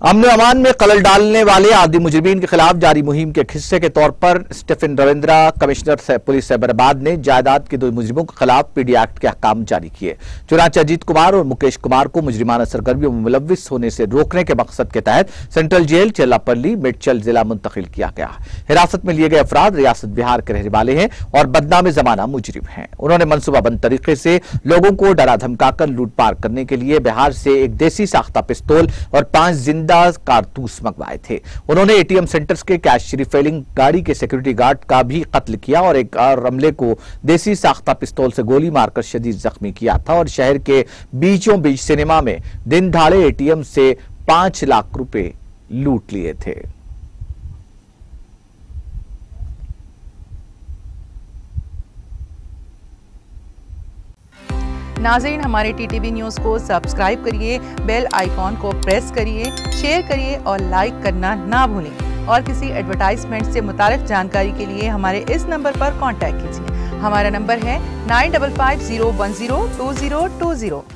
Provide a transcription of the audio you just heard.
अमन अमान में खलल डालने वाले आदि मुजरिमीन के खिलाफ जारी मुहिम के हिस्से के तौर पर Stephen Ravindra commissioner police Cyberabad ने जायदाद के 2 मुजरिमों के खिलाफ पीडी एक्ट के अहकाम जारी किए। चुनांचे अजीत कुमार और मुकेश कुमार को मुजरिमाना सरगर्मियों में मुलव्विस होने से रोकने के मकसद के तहत सेंट्रल जेल चेल्लापल्ली मिडचल जिला मुंतकिल किया गया। हिरासत में लिए गए अफराद रियासत बिहार के रहने वाले हैं और बदनाम जमाना मुजरिम हैं। उन्होंने मनसूबाबंद तरीके से लोगों को डरा धमकाकर लूटपाट करने के लिए बिहार से एक देसी साख्ता पिस्तौल और 5 जिंदा कारतूस मंगवाए थे। उन्होंने एटीएम सेंटर्स के कैश रिफिलिंग गाड़ी के सिक्योरिटी गार्ड का भी कत्ल किया और एक अमले को देसी साख्ता पिस्तौल से गोली मारकर शदीद जख्मी किया था और शहर के बीचों बीच सिनेमा में दिन दहाड़े एटीएम से 5 लाख रुपए लूट लिए थे। नाज़रीन, हमारे टीटीवी न्यूज़ को सब्सक्राइब करिए, बेल आइकॉन को प्रेस करिए, शेयर करिए और लाइक करना ना भूलें। और किसी एडवर्टाइजमेंट से मुताल्लिक़ जानकारी के लिए हमारे इस नंबर पर कांटेक्ट कीजिए। हमारा नंबर है 9550102020।